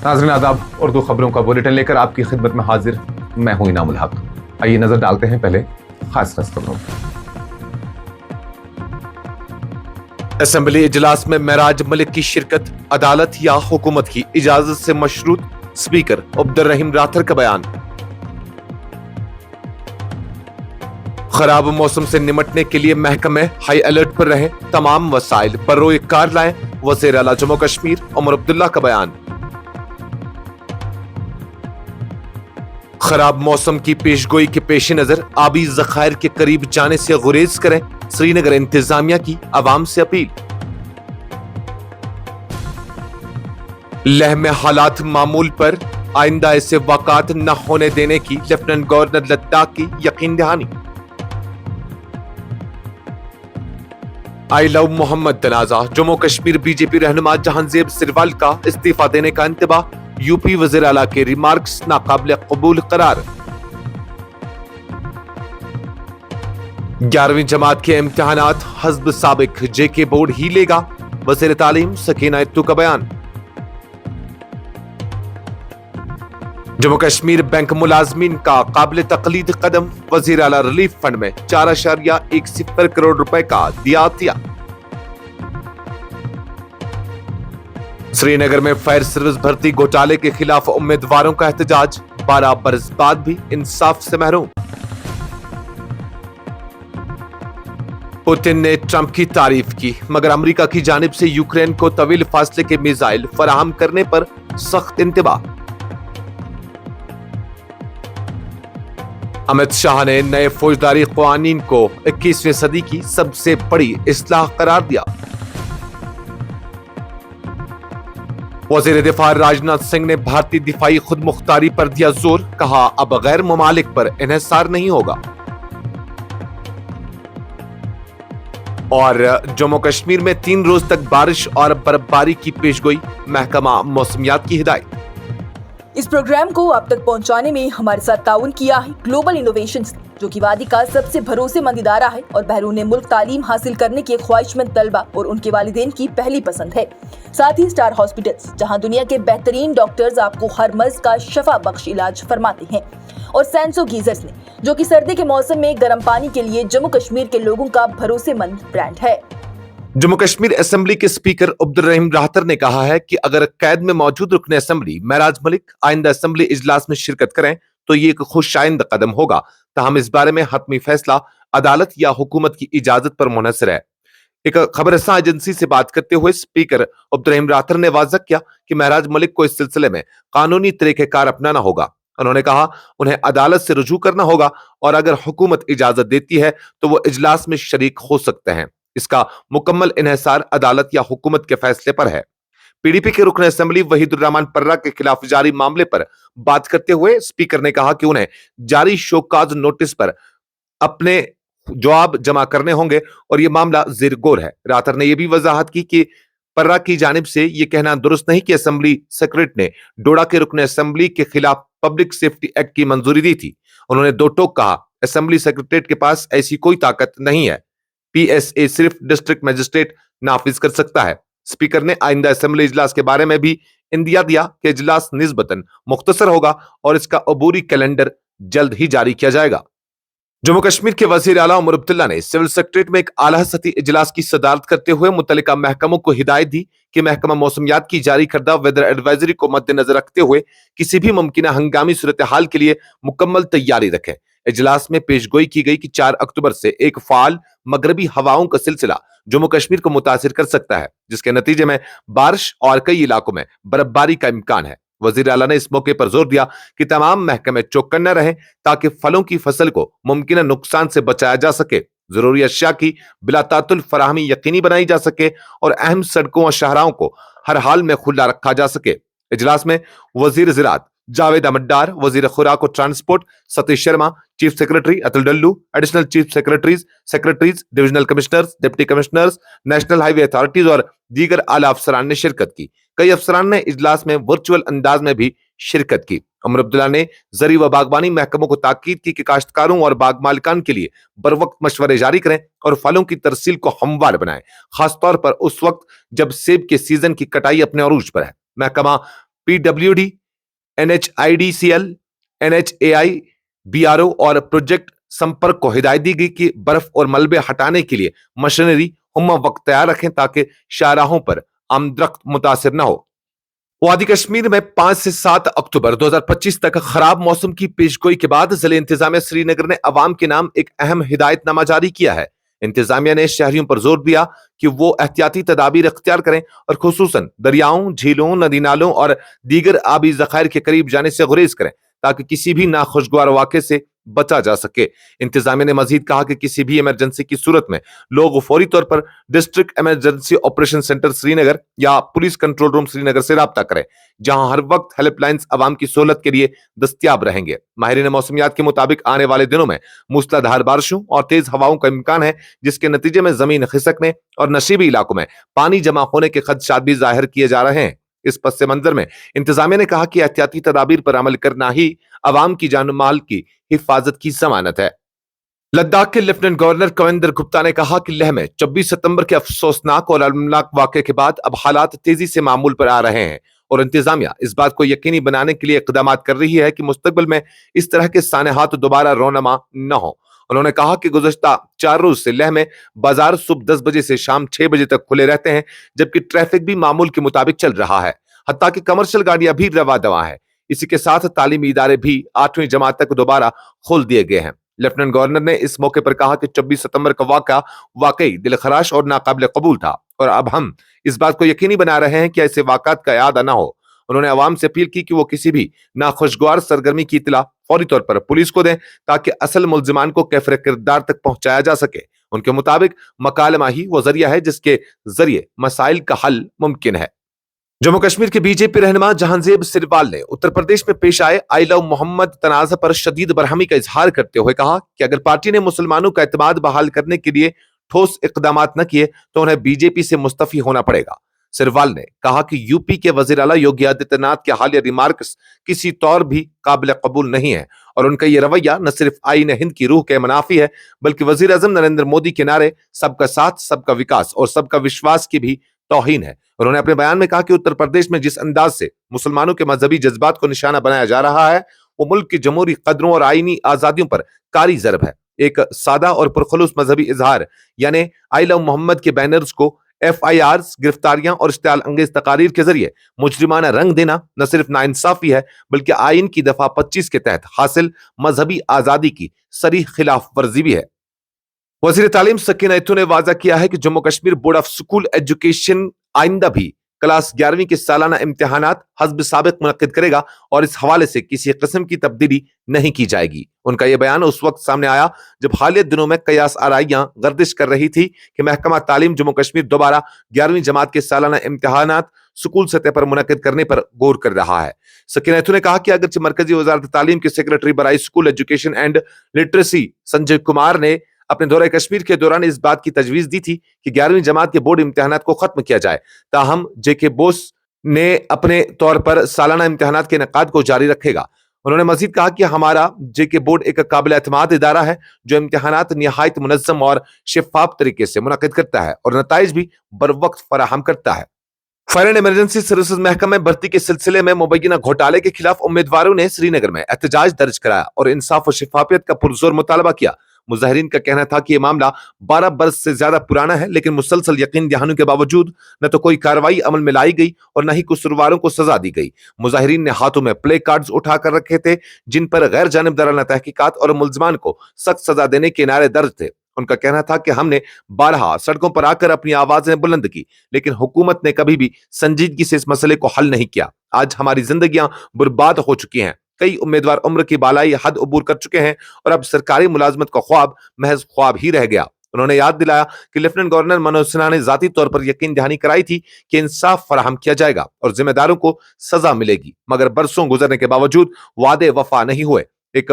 नाज़रीन आदाब, उर्दू खबरों का बुलेटिन लेकर आपकी खिदमत में हाजिर मैं हूं इनामुल हक। आइए नजर डालते हैं पहले खास खबरों। असेंबली इजलास में महराज मलिक की शिरकत, अदालत या हुकूमत की इजाजत से मशरूत, स्पीकर अब्दुर्रहीम राथर का बयान। खराब मौसम से निमटने के लिए महकमे हाई अलर्ट पर रहे, तमाम वसाइल पर रोए कार लाएं, वज़ीर आला जम्मू कश्मीर उमर अब्दुल्ला का बयान। खराब मौसम की पेशगोई के पेश नजर आबी जखायर के करीब जाने से गुरेज करें, श्रीनगर इंतजामिया की आवाम से अपील। लेह में हालात मामूल पर, आइंदा ऐसे वाक़ात न होने देने की लेफ्टिनेंट गवर्नर लद्दाख की यकीन दहानी। आई लव मोहम्मद तनाजा, जम्मू कश्मीर बीजेपी रहनुमा जहांजेब सिरवाल का इस्तीफा देने का इंतबा, यूपी वज़ीर आला के रिमार्क्स नाकाबिल कबूल करार। 11वीं जमात के इम्तिहानात हस्ब साबिक जेके बोर्ड ही लेगा, वज़ीर तालीम सकीना इत्तू का बयान। जम्मू कश्मीर बैंक मुलाजमीन का काबिल तकलीद कदम, वज़ीर आला रिलीफ फंड में 4.10 करोड़ रुपए का दिया अतिया। श्रीनगर में फायर सर्विस भर्ती घोटाले के खिलाफ उम्मीदवारों का एहतजाज, 12 बरस बाद भी इंसाफ से महरूम। पुतिन ने ट्रंप की तारीफ की, मगर अमेरिका की जानिब से यूक्रेन को तवील फासले के मिसाइल फराहम करने पर सख्त इंतबाह। अमित शाह ने नए फौजदारी कानून को 21वीं सदी की सबसे बड़ी इस्लाह करार दिया। वज़ीर दिफा राजनाथ सिंह ने भारतीय दिफाई खुद मुख्तारी पर दिया जोर, कहा अब गैर ममालिक पर इन्हिसार नहीं होगा। और जम्मू कश्मीर में 3 रोज तक बारिश और बर्फबारी की पेशगोई, महकमा मौसमियात की हिदायत। इस प्रोग्राम को आप तक पहुंचाने में हमारे साथ ताउन किया है ग्लोबल इनोवेशंस, जो कि वादी का सबसे भरोसेमंद इदारा है और बैरून मुल्क तालीम हासिल करने के ख्वाहिशमंद तलबा और उनके वालिदैन की पहली पसंद है। साथ ही स्टार हॉस्पिटल्स, जहां दुनिया के बेहतरीन डॉक्टर्स आपको हर मर्ज का शफा बख्श इलाज फरमाते हैं, और सैंसो गीजर्स ने, जो कि सर्दी के मौसम में गर्म पानी के लिए जम्मू कश्मीर के लोगों का भरोसेमंद ब्रांड है। जम्मू कश्मीर असेंबली के स्पीकर अब्दुर्रहीम राथर ने कहा है कि अगर कैद में मौजूद रुकन असेंबली महराज मलिक आइंदा असेंबली इजलास में शिरकत करें तो ये एक खुशाइंद कदम होगा, ताहम इस बारे में हतमी फैसला अदालत या हुकूमत की इजाजत पर मुनहसर है। एक खबरसां एजेंसी से बात करते हुए स्पीकर अब्दुर्रहीम राथर ने वाज़ह किया कि महराज मलिक को इस सिलसिले में कानूनी तरीक़ेकार अपनाना होगा। उन्होंने कहा उन्हें अदालत से रुजू करना होगा और अगर हुकूमत इजाजत देती है तो वो इजलास में शरीक हो सकते हैं। इसका मुकम्मल इन्हिसार अदालत या हुकूमत के फैसले पर है। पीडीपी के रुकन असेंबली वहीदुर्रहमान पर्रा के खिलाफ जारी मामले पर बात करते हुए स्पीकर ने कहा कि उन्हें जारी शोकाज नोटिस पर अपने जवाब जमा करने होंगे और यह मामला ज़ेर गौर है। राथर ने यह भी वजाहत की कि पर्रा की जानिब से यह कहना दुरुस्त नहीं कि असेंबली सेक्रेटरी ने डोडा के रुकन असेंबली के खिलाफ पब्लिक सेफ्टी एक्ट की मंजूरी दी थी। उन्होंने दो टोक कहा, असेंबली सेक्रेटरीट के पास ऐसी कोई ताकत नहीं है, पीएसए सिर्फ डिस्ट्रिक्ट मजिस्ट्रेट नाफिज कर सकता है। स्पीकर ने आइंदा असेंबली इजलास के बारे में भी इंदिया दिया कि इजलास निस्बतन मुख्तसर होगा और इसका अबूरी कैलेंडर जल्द ही जारी किया जाएगा। जम्मू कश्मीर के वज़ीर आला उमर अब्दुल्ला ने सिविल सेक्रेटरीट में एक आला सतही इजलास की सदारत करते हुए मुतल्लिका महकमों को हिदायत दी कि महकमा मौसमियात की जारी करदा वेदर एडवाइजरी को मद्देनजर रखते हुए किसी भी मुमकिन हंगामी सूरत हाल के लिए मुकम्मल तैयारी रखें। इजलास में पेशगोई की गई कि 4 अक्टूबर से एक फाल मगरबी हवाओं का सिलसिला जम्मू कश्मीर को मुतासिर कर सकता है, जिसके नतीजे में बारिश और कई इलाकों में बर्फबारी का इम्कान है। वज़ीर आला ने इस मौके पर जोर दिया कि तमाम महकमे चौकन्ना रहें ताकि फलों की फसल को मुमकिन नुकसान से बचाया जा सके, जरूरी अशिया की बिलातातुल फराहमी यकीनी बनाई जा सके और अहम सड़कों और शाहराहों को हर हाल में खुला रखा जा सके। इजलास में वजीर ज़राअत जावेद अहमद डार, वजीर खुराक और transport Satish Sharma, chief secretary Atul Dulloo, additional chief secretaries, divisional commissioners, deputy commissioners, national highway authorities और दीगर आला अफसरान ने शिरकत की। कई अफसरान ने इजलास में वर्चुअल अंदाज में भी शिरकत की। उमर अब्दुल्ला ने ज़री व बागबानी महकमों को ताकीद की कि काश्तकारों और बाग मालिकान के लिए बर वक्त मशवरे जारी करें और फलों की तरसील को हमवार बनाएं, खासतौर पर उस वक्त जब सेब के सीजन की कटाई अपने अरूज पर है। महकमा PWD, NHIDCL, NHAI, BRO और प्रोजेक्ट संपर्क को हिदायत दी गई कि बर्फ और मलबे हटाने के लिए मशीनरी हम वक्त तैयार रखें ताकि शाहराहों पर आमदरख्त मुतासिर न हो। वादी कश्मीर में 5 से 7 अक्टूबर 2025 तक खराब मौसम की पेशगोई के बाद जिले इंतजामिया श्रीनगर ने अवाम के नाम एक अहम हिदायतनामा जारी किया है। इंतजामिया ने शहरियों पर जोर दिया कि वो एहतियाती तदाबीर इख्तियार करें और खुसूसन दरियाओं, झीलों, नदी नालों और दीगर आबी जखायर के करीब जाने से गुरेज करें ताकि किसी भी नाखुशगवार वाक़े से बचा जा सके। इंतजामिया ने मजीद कहा कि किसी भी इमरजेंसी की सूरत में लोग फौरी तौर पर district emergency operation centre Srinagar या पुलिस कंट्रोल रूम श्रीनगर से राब्ता करें, जहां हर वक्त हेल्पलाइंस अवाम की सहूलत के लिए दस्तयाब रहेंगे। माहिरीन मौसमियात के मुताबिक आने वाले दिनों में मूसलाधार बारिशों और तेज हवाओं का इम्कान है, जिसके नतीजे में जमीन खिसकने और नशीबी इलाकों में पानी जमा होने के खदशात भी जाहिर किए जा रहे हैं। इस पस मंजर में इंतजामिया ने कहा कि एहतियाती तदाबीर पर अमल करना ही अवाम की जान माल की हिफाजत की जमानत है। लद्दाख के लेफ्टिनेंट गवर्नर कविंदर गुप्ता ने कहा कि लेह में 24 सितंबर के अफसोसनाक और अलमनाक वाक़े के बाद अब हालात तेजी से मामूल पर आ रहे हैं और इंतजामिया इस बात को यकीनी बनाने के लिए इक़दाम कर रही है कि मुस्तकबिल में इस तरह के सानेहात दोबारा रोनमा न हो। उन्होंने कहा कि गुज़श्ता 4 रोज से लेह में बाजार सुबह 10 बजे से शाम 6 बजे तक खुले रहते हैं, जबकि ट्रैफिक भी मामूल के मुताबिक चल रहा है। हत्ता कि कमर्शियल गाड़ियां भी रवा दवा है। इसी के साथ तालीमी इदारे भी 8वीं जमात तक दोबारा खोल दिए गए हैं। लेफ्टिनेंट गवर्नर ने इस मौके पर कहा कि 24 सितंबर का वाक़या वाकई दिलखराश और नाकाबिल कबूल था और अब हम इस बात को यकीनी बना रहे हैं कि ऐसे वाक़ात का याद न हो। उन्होंने अवाम से अपील की कि वो किसी भी नाखुशगवार सरगर्मी की इत्तला फौरी तौर पर पुलिस को दें ताकि असल मुल्जिमान को कैफरे किरदार तक पहुंचाया जा सके। उनके मुताबिक मकालमा ही वो जरिया है जिसके जरिए मसाइल का हल मुमकिन है। जम्मू कश्मीर के बीजेपी रहनुमा जहांजेब सिरवाल ने उत्तर प्रदेश में पेश आए आई लव मोहम्मद तनाज़ा पर शदीद बरहमी का इजहार करते हुए कहा कि अगर पार्टी ने मुसलमानों का एतमाद बहाल करने के लिए ठोस इक़दाम न किए तो उन्हें बीजेपी से मुस्तफी होना पड़ेगा। सिरवाल ने कहा कि यूपी के वजीर आला योगी आदित्यनाथ के हालिया रिमार्क्स किसी तौर भी काबिल कबूल नहीं है और उनका यह रवैया न सिर्फ आईन हिंद की रूह के मुनाफी है बल्कि वजीर आजम नरेंद्र मोदी के नारे सबका साथ, सबका विकास और सबका विश्वास की भी तौहीन है। उन्होंने अपने बयान में कहा कि उत्तर प्रदेश में जिस अंदाज से मुसलमानों के मजहबी जज्बात को निशाना बनाया जा रहा है वो मुल्क की जमहूरी कदरों और आईनी आजादियों पर कारी ज़रब है। एक सादा और पुरखुलूस मजहबी इजहार यानी आई लव मोहम्मद के बैनर्स को FIRs, गिरफ्तारियां और इश्तियाल अंगेज तकारीर के जरिए मुजरिमाना रंग देना न सिर्फ नाइंसाफी है बल्कि आइन की दफा 25 के तहत हासिल मजहबी आजादी की सरीह खिलाफ वर्जी भी है। वजीर तालीम सकीना इत्तू ने वाजा किया है कि Jammu Kashmir board of school education आइंदा भी क्लास 11वीं के सालाना इम्तिहानात हस्ब साबिक मुनक्किद करेगा और इस हवाले से किसी किस्म की तब्दीली नहीं की जाएगी। उनका यह बयान उस वक्त सामने आया जब हालिया दिनों में कयास आराइयां गर्दिश कर रही थी कि महकमा तालीम जम्मू कश्मीर दोबारा 11वीं जमात के सालाना इम्तिहानात स्कूल सतह पर मुनक्किद करने पर गौर कर रहा है। सकीना इत्तू ने कहा कि अगरचे मरकजी वजारत तालीम के सेक्रेटरी बराई school education and literacy Sanjay Kumar ने अपने दौरे कश्मीर के दौरान इस बात की तजवीज दी थी कि 11वीं जमात के बोर्ड इम्तिहानात को खत्म किया जाए, ताहम JK बोस ने अपने तौर पर सालाना इम्तिहानात के इनेकाद को जारी रखेगा। उन्होंने मजीद कहा कि हमारा JK बोर्ड एक काबिल एतमाद इदारा है जो इम्तिहानात निहायत मुनज़्ज़म और शफाफ तरीके से मुनक्किद करता है और नताइज भी बर वक्त फराहम करता है। फायर एंड इमरजेंसी सर्विसेज महकमे भर्ती के सिलसिले में मुबैना घोटाले के खिलाफ उम्मीदवारों ने श्रीनगर में एहतजाज दर्ज कराया और इंसाफ और शफाफियत का पुरजोर मुतालबा किया। मुजाहिरीन का कहना था कि यह मामला 12 बरस से ज्यादा पुराना है, लेकिन मुसलसल यकीन दहानों के बावजूद न तो कोई कार्रवाई अमल में लाई गई और न ही कसूरवारों को सजा दी गई। मुजाहिरीन ने हाथों में प्ले कार्ड्स उठाकर रखे थे जिन पर गैर जानिबदाराना तहकीकात और मुल्जिमान को सख्त सजा देने के नारे दर्ज थे। उनका कहना था कि हमने बारहा सड़कों पर आकर अपनी आवाजें बुलंद की, लेकिन हुकूमत ने कभी भी संजीदगी से इस मसले को हल नहीं किया। आज हमारी जिंदगियां बर्बाद हो चुकी हैं। कई उम्मीदवार उम्र की बालाई हद अबूर कर चुके हैं और अब सरकारी मुलाजमत का ख्वाब महज ख्वाब ही रह गया। उन्होंने याद दिलाया कि लेफ्टिनेंट गवर्नर मनोज सिन्हा ने जाती तौर पर यकीन दहानी कराई थी कि इंसाफ फराहम किया जाएगा और जिम्मेदारों को सजा मिलेगी, मगर बरसों गुजरने के बावजूद वादे वफा नहीं हुए। एक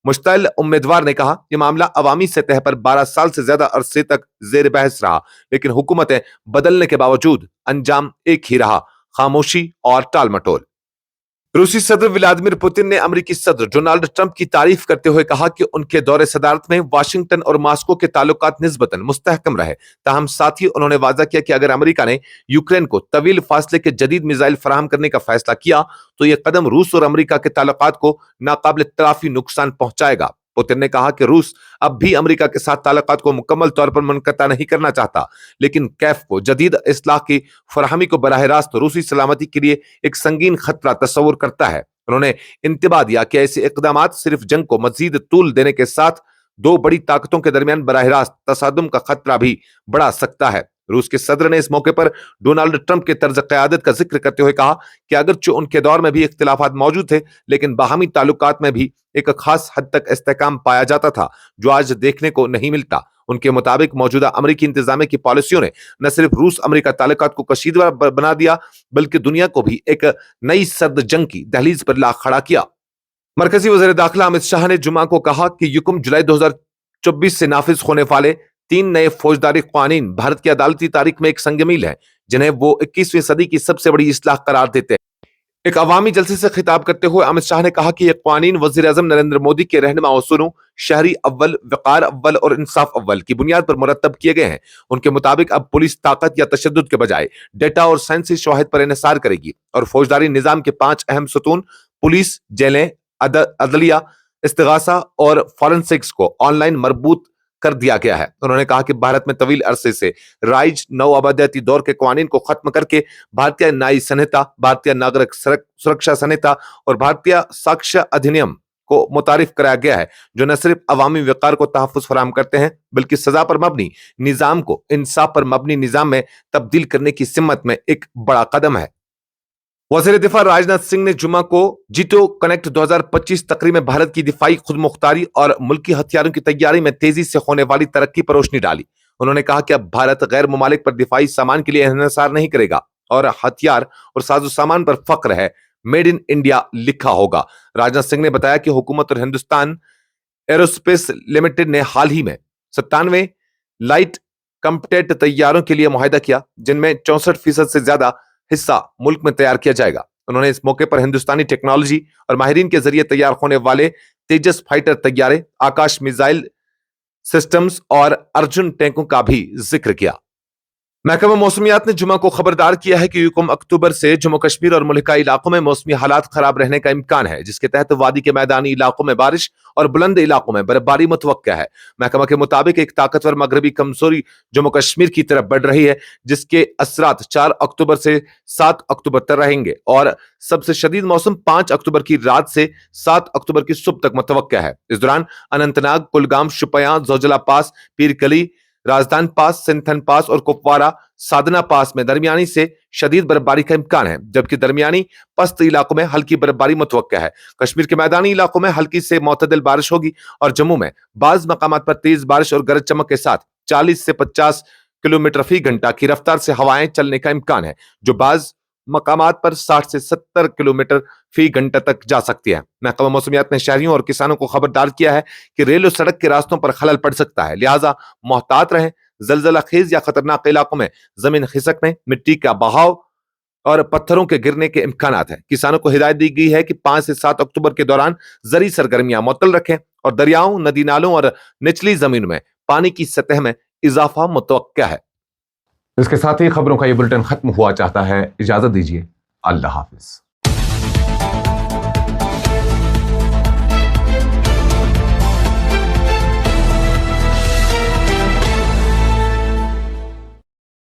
मुश्तइल उम्मीदवार ने कहा यह मामला अवामी सतह पर 12 साल से ज्यादा अरसे तक जेर बहस रहा, लेकिन हुकूमतें बदलने के बावजूद अंजाम एक ही रहा, खामोशी और टाल मटोल। रूसी सदर व्लादिमीर पुतिन ने अमेरिकी सदर डोनाल्ड ट्रंप की तारीफ करते हुए कहा कि उनके दौरे सदारत में वाशिंगटन और मॉस्को के ताल्लुकात निस्बतन मुस्तहकम रहे। ताहम साथ ही उन्होंने वादा किया कि अगर अमेरिका ने यूक्रेन को तवील फासले के जदीद मिसाइल फराहम करने का फैसला किया तो यह कदम रूस और अमेरिका के ताल्लुकात को नाकाबिल तराफी नुकसान पहुंचाएगा। पुतिन ने कहा कि रूस अब भी अमेरिका के साथ ताल्लुकात को मुकम्मल तौर पर मुनक़ता नहीं करना चाहता, लेकिन कैफ को जदीद इस्लाह की फराहमी को बराह रास्त रूसी सलामती के लिए एक संगीन खतरा तस्वुर करता है। उन्होंने इंतबाह दिया कि ऐसे इक़दामात सिर्फ जंग को मजीद तूल देने के साथ दो बड़ी ताकतों के दरमियान बराह रास्त तसादुम का खतरा भी बढ़ा सकता है। रूस के सदर ने इस मौके पर डोनाल्ड ट्रंप के तर्ज क़यादत का जिक्र करते हुए कहा कि अगरचे उनके दौर में भी इख्तिलाफात मौजूद थे, लेकिन बाहमी ताल्लुकात में भी एक खास हद तक इस्तेहकाम पाया जाता था जो आज देखने को नहीं मिलता। उनके मुताबिक मौजूदा अमेरिकी इंतजामिया की पॉलिसियों ने न सिर्फ रूस अमेरिका ताल्लुकात को कशीदा बना दिया, बल्कि दुनिया को भी एक नई सर्द जंग की दहलीज पर ला खड़ा किया। मरकजी वज़ीर दाखिला अमित शाह ने जुमा को कहा कि युक्म जुलाई 2024 से नाफिज होने वाले 3 नए फौजदारी कानून भारत की अदालती तारीख में एक संगमील है, जिन्हें वो 21वीं सदी की सबसे बड़ी इस्लाह करार देते हैं। एक अवामी जलसे से खिताब करते हुए अमित शाह ने कहा कि ये कानून वज़ीर आज़म नरेंद्र मोदी के रहनुमा उसूलों शहरी अव्वल, वक़ार अव्वल और इंसाफ अव्वल की बुनियाद पर मुरतब किए गए हैं। उनके मुताबिक अब पुलिस ताकत या तशद्दुद के बजाय डेटा और साइंसी शवाहिद पर इन्हिसार करेगी और फौजदारी निजाम के 5 अहम सतून पुलिस, जेलें, अदलिया, इस्तिगासा और फॉरेंसिक्स को ऑनलाइन मरबूत कर दिया गया है। उन्होंने कहा कि भारत में तवील अरसे से राइज नौ आबादियाती दौर के कानून को खत्म करके भारतीय न्याय संहिता, भारतीय नागरिक सुरक्षा संहिता और भारतीय साक्ष्य अधिनियम को मुतारिफ कराया गया है, जो न सिर्फ अवामी वक़ार को तहफ़्फ़ुज़ फराहम करते हैं, बल्कि सजा पर मबनी निज़ाम को इंसाफ पर मबनी निज़ाम में तब्दील करने की सिमत में एक बड़ा कदम है। वज़ीर दिफा राजनाथ सिंह ने जुमा को जीटो कनेक्ट 2025 तकरीब में भारत की दिफाई खुदमुख्तारी और मुल्की हथियारों की तैयारी में तेजी से होने वाली तरक्की पर रोशनी डाली। उन्होंने कहा कि अब भारत गैर मुमालिक पर दिफाई सामान के लिए इन्हिसार नहीं करेगा और हथियार और साजो सामान पर फख्र है, मेड इन इंडिया लिखा होगा। राजनाथ सिंह ने बताया कि हुकूमत और हिंदुस्तान एरोस्पेस लिमिटेड ने हाल ही में 97 लाइट कम्पैक्ट तैयारों के लिए मुआहिदा किया, जिनमें 64% से ज्यादा हिस्सा मुल्क में तैयार किया जाएगा। उन्होंने इस मौके पर हिंदुस्तानी टेक्नोलॉजी और माहिरीन के जरिए तैयार होने वाले तेजस फाइटर तैयारे, आकाश मिसाइल सिस्टम्स और अर्जुन टैंकों का भी जिक्र किया। महकमा मौसमियात ने जुमा को खबरदार किया है कि युकम अक्टूबर से जम्मू कश्मीर और मुल्का इलाकों में मौसमी हालात खराब रहने का इम्कान है, जिसके तहत वादी के मैदानी इलाकों में बारिश और बुलंद इलाकों में बर्फबारी मुतवक्का है। महकमा के मुताबिक एक ताकतवर मगरबी कमजोरी जम्मू कश्मीर की तरफ बढ़ रही है, जिसके असरात 4 अक्टूबर से 7 अक्टूबर तक रहेंगे और सबसे शदीद मौसम 5 अक्टूबर की रात से 7 अक्टूबर की सुबह तक मुतवक्का है। इस दौरान अनंतनाग, कुलगाम, शुपियां, जोजिला पास, पीरकली, राजदान पास, सिंथन पास और कुपवारा साधना पास में दरमियानी से शदीद बर्फबारी का इम्कान है, जबकि दरमियानी पस्त इलाकों में हल्की बर्फबारी मुतवक्का है। कश्मीर के मैदानी इलाकों में हल्की से मोतदिल बारिश होगी और जम्मू में बाज मकामात पर तेज बारिश और गरज चमक के साथ 40 से 50 किलोमीटर फी घंटा की रफ्तार से हवाएं चलने का इम्कान है, जो बाज मकामात पर 60 से 70 किलोमीटर फी घंटा तक जा सकती है। महकमा मौसमियात ने शहरियों और किसानों को खबरदार किया है कि रेल और सड़क के रास्तों पर खलल पड़ सकता है, लिहाजा मोहतात रहें। जलजला खेज या खतरनाक इलाकों में जमीन खिसकने, मिट्टी का बहाव और पत्थरों के गिरने के इम्कानात हैं। किसानों को हिदायत दी गई है कि 5 से 7 अक्टूबर के दौरान जरी सरगर्मियां मुअत्तल रखें और दरियाओं, नदी नालों और निचली जमीन में पानी की सतह में इजाफा मुतवक्का है। इसके साथ ही खबरों का ये बुलेटिन खत्म हुआ चाहता है। इजाजत दीजिए। अल्लाह हाफिज।